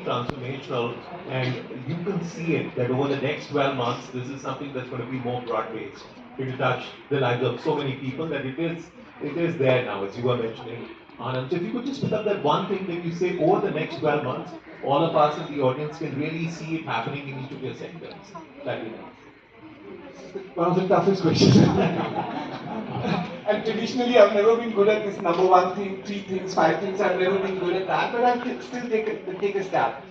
transformational, and you can see it that over the next 12 months, this is something that's going to be more broad-based. Going to touch the lives of so many people that it is there now, as you were mentioning, Anand. So if you could just pick up that one thing that you say over the next 12 months, all of us in the audience can really see it happening in each of your sectors. That'd be nice. One of the toughest questions. And traditionally, I've never been good at this number one thing, three things, five things. I've never been good at that, but I'll still take a stab.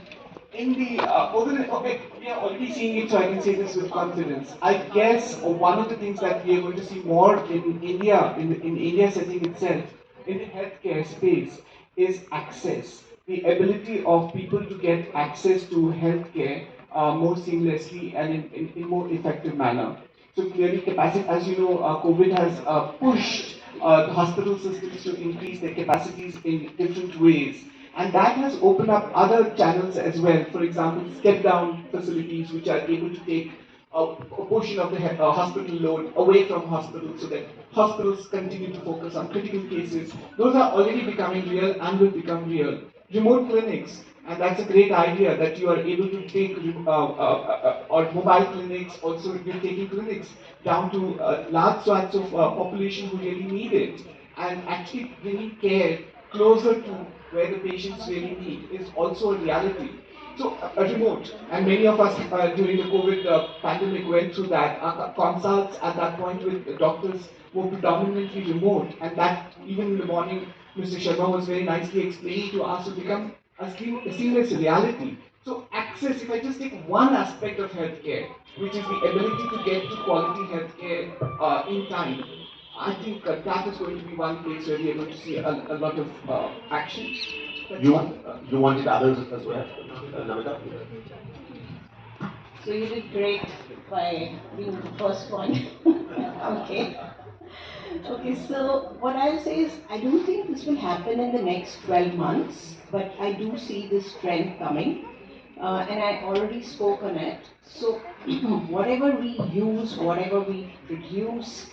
In the okay, we are already seeing it, so I can say this with confidence. I guess one of the things that we are going to see more in India, in India setting itself, in the healthcare space, is access. The ability of people to get access to healthcare more seamlessly and in more effective manner. So clearly, capacity, as you know, COVID has pushed the hospital systems to increase their capacities in different ways. And that has opened up other channels as well. For example, step-down facilities which are able to take a portion of the hospital load away from hospitals so that hospitals continue to focus on critical cases. Those are already becoming real and will become real. Remote clinics, and that's a great idea that you are able to take, or mobile clinics, also you're taking clinics down to large swaths of population who really need it, and actually bringing care closer to where the patients really need is also a reality. So a remote, and many of us during the COVID pandemic went through that. Our consults at that point with the doctors were predominantly remote, and that even in the morning, Mr. Sharma was very nicely explaining to us to become a seamless reality. So access, if I just take one aspect of healthcare, which is the ability to get to quality healthcare in time, I think that is going to be one place where we are going to see a lot of action. You wanted others as well, Namita? So you did great by being the first one. Okay. Okay, so what I'll say is I don't think this will happen in the next 12 months, but I do see this trend coming. And I already spoke on it. So whatever we use, whatever we produce,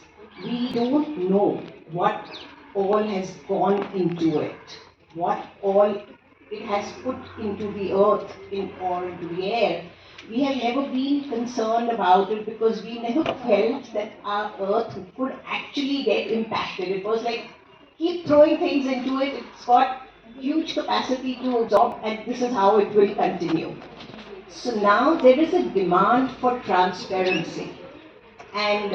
we don't know what all has gone into it, what all it has put into the earth or into the air. We have never been concerned about it because we never felt that our earth could actually get impacted. It was like, keep throwing things into it, it's got huge capacity to absorb, and this is how it will continue. So now there is a demand for transparency, and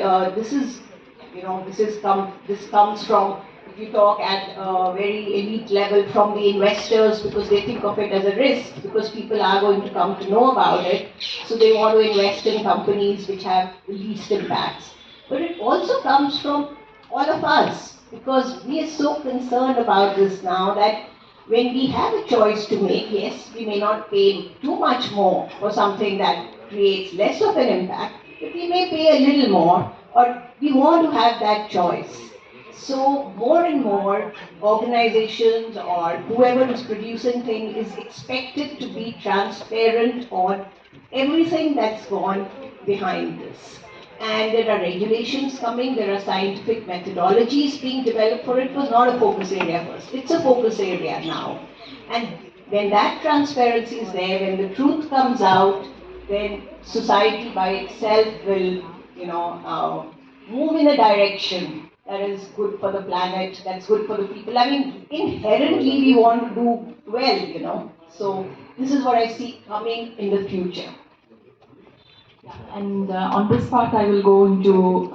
this comes from, if you talk at a very elite level, from the investors, because they think of it as a risk because people are going to come to know about it, so they want to invest in companies which have the least impacts. But it also comes from all of us, because we are so concerned about this now that when we have a choice to make, yes, we may not pay too much more for something that creates less of an impact, but we may pay a little more, or we want to have that choice. So more and more organizations or whoever is producing things is expected to be transparent on everything that's gone behind this. And there are regulations coming, there are scientific methodologies being developed for it. It was not a focus area first, it's a focus area now. And when that transparency is there, when the truth comes out, then society by itself will, move in a direction that is good for the planet, that's good for the people. I mean, inherently we want to do well. So this is what I see coming in the future. And on this part, I will go into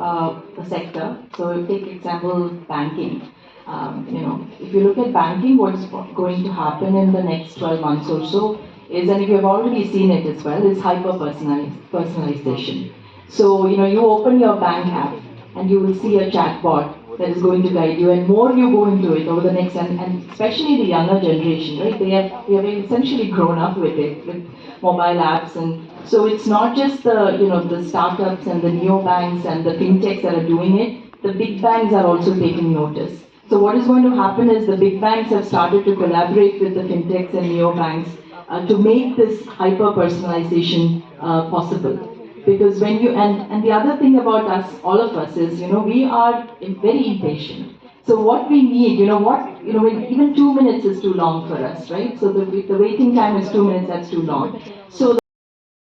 the sector. So, take example banking. If you look at banking, what's going to happen in the next 12 months or so is, and if you have already seen it as well, is hyper personalization. So, you open your bank app and you will see a chatbot that is going to guide you, and more you go into it over the next, and especially the younger generation, right? We have essentially grown up with it, with mobile apps, and so it's not just the startups and the neobanks and the fintechs that are doing it. The big banks are also taking notice. So what is going to happen is the big banks have started to collaborate with the fintechs and neobanks to make this hyper personalization possible. Because when you, and the other thing about us, all of us, is, we are very impatient. So what we need, even 2 minutes is too long for us, right? So the waiting time is 2 minutes, that's too long. So